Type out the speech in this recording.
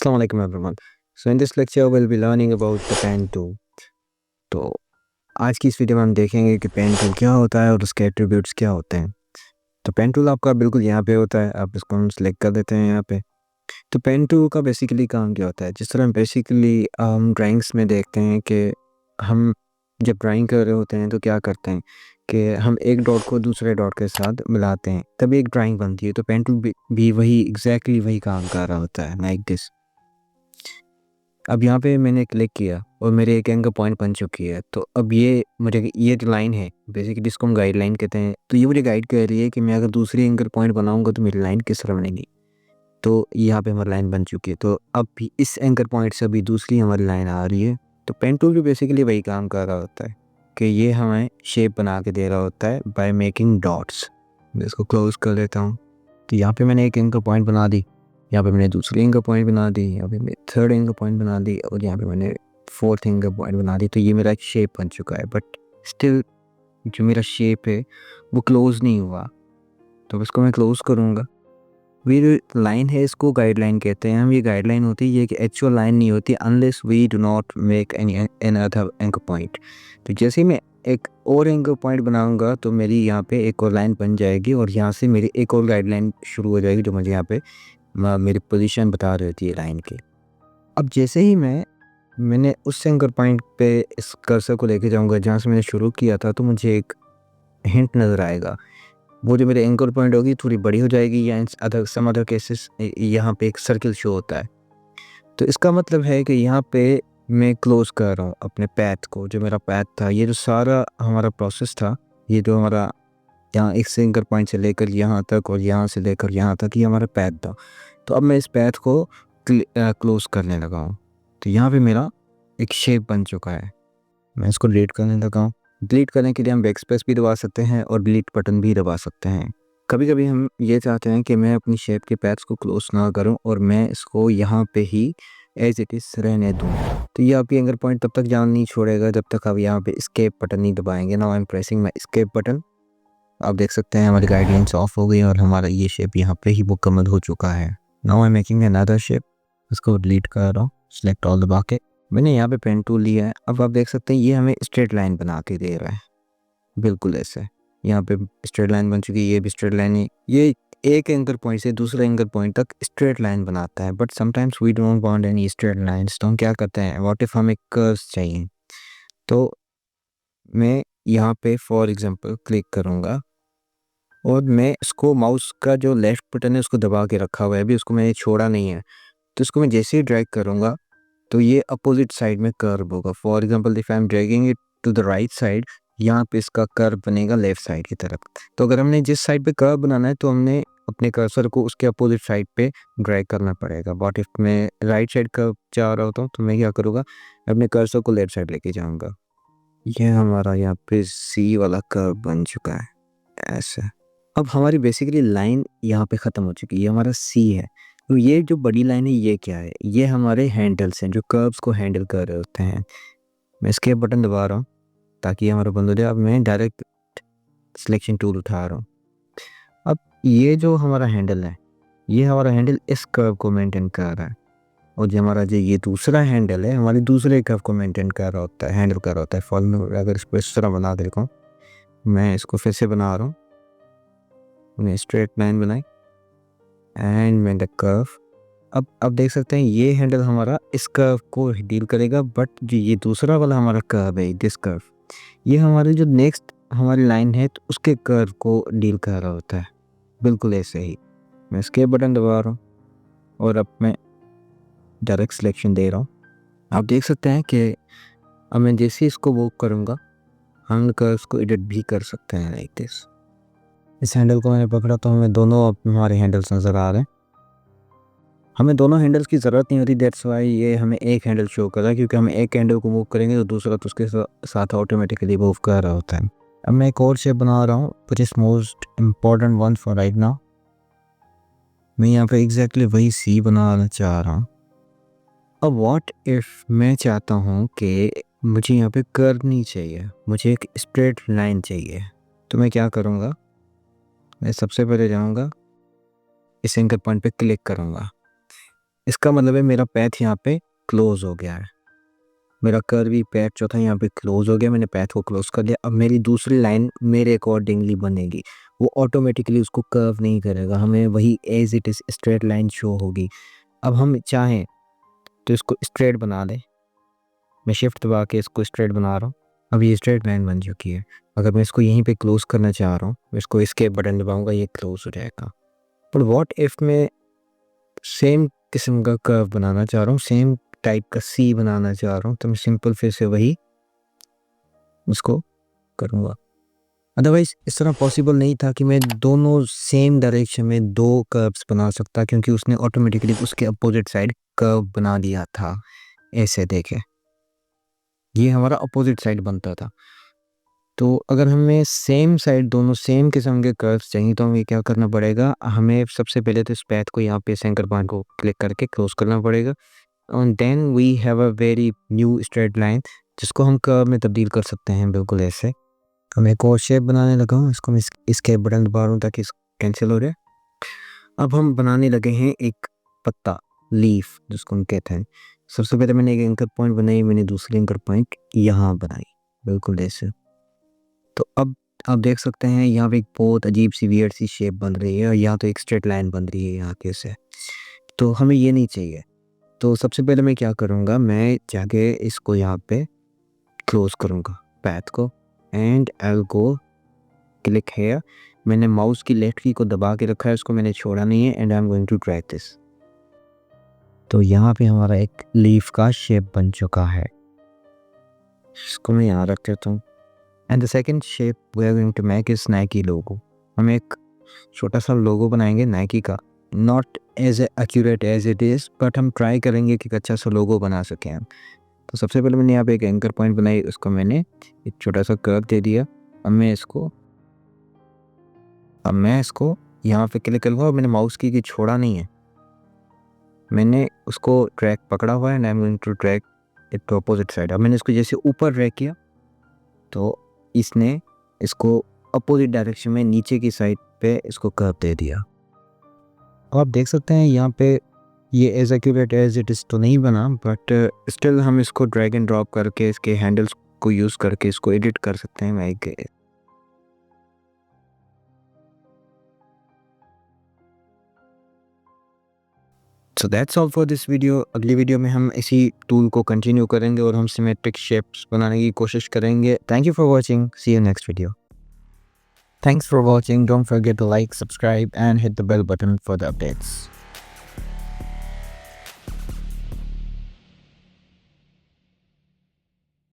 Assalamu alaikum everyone. So in this lecture we'll be learning about the pen tool. तो आज की इस video में हम देखेंगे कि पेन टूल क्या होता है और उसके एट्रीब्यूट्स क्या होते हैं। तो पेन टूल आपका बिल्कुल यहाँ पे होता है, आप इसको हम सेलेक्ट कर देते हैं यहाँ पे। तो पेन टूल का बेसिकली काम क्या होता है, जिस तरह बेसिकली हम ड्राइंग्स में देखते हैं कि हम जब ड्राइंग कर रहे होते हैं तो क्या करते हैं कि हम एक डॉट को दूसरे डॉट के साथ मिलाते हैं तभी एक ड्राइंग बनती है। तो पेन टूल भी वही एग्जैक्टली वही काम कर रहा होता है, लाइक दिस। अब यहाँ पे मैंने क्लिक किया और मेरे एक एंकर पॉइंट बन चुकी है। तो अब ये जो लाइन है बेसिकली इसको हम गाइड लाइन कहते हैं। तो ये मुझे गाइड कर रही है कि मैं अगर दूसरी एंकर पॉइंट बनाऊंगा तो मेरी लाइन किस तरह बनेगी। तो यहाँ पे हमारी लाइन बन चुकी है। तो अब भी इस एंकर पॉइंट से अभी दूसरी हमारी लाइन आ रही है। तो पेन टूल भी बेसिकली वही काम कर रहा होता है कि ये हमें शेप बना के दे रहा होता है बाय मेकिंग डॉट्स। मैं इसको क्लोज कर देता हूँ। तो यहाँ पे मैंने एक एंकर पॉइंट बना दी, यहाँ पे मैंने दूसरी एंकर पॉइंट बना दी, यहाँ पे मैंने थर्ड एंकर पॉइंट बना दी और यहाँ पे मैंने फोर्थ एंकर पॉइंट बना दी। तो ये मेरा एक शेप बन चुका है, बट स्टिल जो मेरा शेप है वो क्लोज नहीं हुआ। तो इसको मैं क्लोज करूँगा। ये जो लाइन है इसको गाइडलाइन कहते हैं हम। ये गाइडलाइन होती है, ये कि एक्चुअल लाइन नहीं होती unless we do not make any other anchor point. तो जैसे ही मैं एक और एंकर पॉइंट बनाऊंगा तो मेरी यहाँ पे एक और लाइन बन जाएगी और यहाँ से मेरी एक और गाइडलाइन शुरू हो जाएगी जो मुझे यहाँ पे मेरी पोजीशन बता रही होती है लाइन की। अब जैसे ही मैंने उस एंकर पॉइंट पे इस कर्सर को लेके जाऊंगा जहाँ से मैंने शुरू किया था, तो मुझे एक हिंट नज़र आएगा। वो जो मेरे एंकर पॉइंट होगी थोड़ी बड़ी हो जाएगी या सम अदर केसेस यहाँ पे एक सर्किल शो होता है। तो इसका मतलब है कि यहाँ पे मैं क्लोज कर रहा हूँ अपने पैथ को। जो मेरा पैथ था, ये जो सारा हमारा प्रोसेस था, ये जो हमारा यहाँ एक एंकर पॉइंट से लेकर यहाँ तक और यहाँ से लेकर यहाँ तक, ये हमारा पैथ था। तो अब मैं इस पैथ को क्लोज करने लगा हूँ। तो यहाँ पे मेरा एक शेप बन चुका है। मैं इसको डिलीट करने लगा हूँ। डिलीट करने के लिए हम बैकस्पेस भी दबा सकते हैं और डिलीट बटन भी दबा सकते हैं। कभी कभी हम ये चाहते हैं कि मैं अपनी शेप के पैथ्स को क्लोज ना करूं और मैं इसको यहाँ पे ही एज इट इज़ रहने दूं। तो ये आपकी एंकर पॉइंट तब तक जान नहीं छोड़ेगा जब तक आप यहाँ पे एस्केप बटन नहीं दबाएंगे। Now I am pressing my escape button. आप देख सकते हैं हमारी गाइडलाइंस ऑफ हो गई और हमारा ये शेप यहाँ पे ही मुकम्मल हो चुका है। Now I am making another shape. इसको डिलीट कर रहा हूँ, सेलेक्ट ऑल दबा के मैंने यहाँ पे पेन टूल लिया है। अब आप देख सकते हैं ये हमें स्ट्रेट लाइन बना के दे रहा है, बिल्कुल ऐसे। यहाँ पे स्ट्रेट लाइन बन चुकी है, ये भी स्ट्रेट लाइन है। ये एक एंकर पॉइंट से दूसरे एंकर पॉइंट तक स्ट्रेट लाइन बनाता है, but sometimes we don't want any straight lines. तो हम क्या करते हैं, व्हाट इफ हमें कर्व्स चाहिए। तो मैं यहाँ पे फॉर एग्जांपल क्लिक करूँगा और मैं इसको माउस का जो लेफ्ट बटन है उसको दबा के रखा हुआ है, अभी उसको मैंने छोड़ा नहीं है। तो इसको मैं जैसे ही ड्रैग करूँगा तो ये अपोजिट साइड में कर्व होगा। For example if I am dragging it to the right side, यहाँ पे इसका कर्व बनेगा लेफ्ट साइड की तरफ। तो अगर हमने जिस साइड पे कर्व बनाना है तो हमने अपने कर्सर को उसके अपोजिट साइड पे ड्रैग करना पड़ेगा। बट इफ मैं राइट साइड कर्व चाह रहा होता हूँ तो मैं क्या करूँगा, अपने कर्सर को लेफ्ट साइड लेके जाऊँगा। ये हमारा यहाँ पे सी वाला कर्व बन चुका है ऐसा। अब हमारी बेसिकली लाइन यहाँ पे ख़त्म हो चुकी है, ये हमारा सी है। तो ये जो बड़ी लाइन है ये क्या है, ये हमारे हैंडल्स हैं जो कर्व्स को हैंडल कर रहे होते हैं। मैं एस्केप बटन दबा रहा हूँ ताकि हमारा बंद हो जाए। अब मैं डायरेक्ट सिलेक्शन टूल उठा रहा हूँ। अब ये जो हमारा हैंडल है, ये हमारा हैंडल इस कर्व को मेंटेन कर रहा है और जो हमारा जो ये दूसरा हैंडल है हमारे दूसरे कर्व को मेंटेन कर रहा होता है, हैंडल कर रहा होता है। फॉर मैं अगर इसको इस तरह बना देता हूँ, मैं इसको फिर से बना रहा हूँ। मैंने स्ट्रेट लाइन बनाई एंड मैं द कर्व। अब देख सकते हैं ये हैंडल हमारा इस कर्व को डील करेगा, बट जो ये दूसरा वाला हमारा कर्व है, दिस कर्व, ये हमारे जो नेक्स्ट हमारी लाइन है तो उसके कर्व को डील कर रहा होता है, बिल्कुल ऐसे ही। मैं एस्केप बटन दबा रहा हूँ और अब मैं डायरेक्ट सिलेक्शन दे रहा हूँ। आप देख सकते हैं कि अब मैं जैसे ही इसको वो करूँगा हम कर्व्स को एडिट भी कर सकते हैं, लाइक दिस। इस हैंडल को मैंने पकड़ा तो हमें दोनों हमारे हैंडल्स नज़र आ रहे हैं। हमें दोनों हैंडल्स की ज़रूरत नहीं होती, दैट्स वाई ये हमें एक हैंडल शो कर रहा है, क्योंकि हम एक हैंडल को मूव करेंगे तो दूसरा तो उसके साथ ऑटोमेटिकली मूव कर रहा होता है। अब मैं एक और शेप बना रहा हूँ which is most important one for right now. मैं यहाँ पे एग्जैक्टली वही सी बनाना चाह रहा हूँ। अब व्हाट इफ़ मैं चाहता हूँ कि मुझे यहाँ पे कर्व नहीं चाहिए, मुझे एक स्ट्रेट लाइन चाहिए। तो मैं क्या करूँगा, मैं सबसे पहले जाऊँगा इस एंकर पॉइंट पे क्लिक करूँगा इसका मतलब है मेरा पैथ यहाँ पे क्लोज हो गया है, मेरा कर्वी पैथ जो था यहाँ पे क्लोज हो गया, मैंने पैथ को क्लोज कर लिया। अब मेरी दूसरी लाइन मेरे अकॉर्डिंगली बनेगी, वो ऑटोमेटिकली उसको कर्व नहीं करेगा, हमें वही as it is straight line show होगी। अब हम चाहें तो इसको स्ट्रेट बना दें, मैं शिफ्ट दबा के इसको स्ट्रेट बना रहा हूँ, अब ये स्ट्रेट लाइन बन चुकी है। अगर मैं इसको यहीं पे क्लोज करना चाह रहा हूँ, मैं इसको एस्केप बटन दबाऊंगा, ये क्लोज हो जाएगा। पर व्हाट इफ़ मैं सेम किस्म का कर्व बनाना चाह रहा हूँ, सेम टाइप का सी बनाना चाह रहा हूँ, तो मैं सिंपल फिर से वही उसको करूँगा। अदरवाइज़ इस तरह पॉसिबल नहीं था कि मैं दोनों सेम डायरेक्शन में दो कर्व्स बना सकता, क्योंकि उसने ऑटोमेटिकली उसके अपोजिट साइड कर्व बना दिया था। ऐसे देखें, ये हमारा अपोजिट साइड बनता था। तो अगर हमें सेम साइड दोनों सेम किस्म के कर्व्स चाहिए तो हमें क्या करना पड़ेगा, हमें सबसे पहले तो इस पैथ को यहाँ पे एंकर पॉइंट को क्लिक करके क्लोज करना पड़ेगा, and then we have a very new straight line जिसको हम कर्व में तब्दील कर सकते हैं, बिल्कुल ऐसे। मैं एक और शेप बनाने लगा हूँ, इसको मैं इसके बटन दबा रहा हूँ ताकि कैंसिल हो जाए। अब हम बनाने लगे हैं एक पत्ता, लीफ जिसको हम कहते हैं। सबसे पहले मैंने एक एंकर पॉइंट बनाई, मैंने दूसरी एंकर पॉइंट यहाँ बनाई, बिल्कुल ऐसे। तो अब आप देख सकते हैं यहाँ पे एक बहुत अजीब सी वियर्ड सी शेप बन रही है, और यहाँ तो एक स्ट्रेट लाइन बन रही है यहाँ के से, तो हमें ये नहीं चाहिए। तो सबसे पहले मैं क्या करूँगा, मैं जाके इसको यहाँ पे क्लोज करूँगा पैथ को, and I go click here. मैंने माउस की लेफ्ट की को दबा के रखा है, उसको मैंने छोड़ा नहीं है, and I am going to drag this. तो यहाँ पे हमारा एक लीफ का शेप बन चुका है, इसको मैं यहाँ रख देता हूँ। And the second shape we are going to make is Nike logo. हम एक छोटा सा लोगो बनाएंगे नाइकी का, not as accurate as it is, but हम ट्राई करेंगे कि अच्छा सा लोगो बना सकें हम। तो सबसे पहले मैंने यहाँ पे एक एंकर पॉइंट बनाई, उसको मैंने एक छोटा सा कर्व दे दिया। अब मैं इसको यहाँ पे क्लिक करूँगा, और मैंने माउस की छोड़ा नहीं है, मैंने उसको ट्रैक पकड़ा हुआ है, and I am going to track it to opposite side. अब मैंने इसको जैसे ऊपर ट्रैक किया तो इसने इसको अपोजिट डायरेक्शन में नीचे की साइड पे इसको कर्व दे दिया। अब आप देख सकते हैं यहाँ पे ये as accurate as it is तो नहीं बना, बट स्टिल हम इसको ड्रैग एंड ड्रॉप करके इसके हैंडल्स को यूज़ करके इसको एडिट कर सकते हैं। मैं so that's all for this video. अगली वीडियो में हम इसी टूल को कंटिन्यू करेंगे और हम सिमेट्रिक शेप्स बनाने की कोशिश करेंगे। Thank you for watching, see you next video. Thanks for watching. Don't forget to like, subscribe, and hit the bell button for the updates.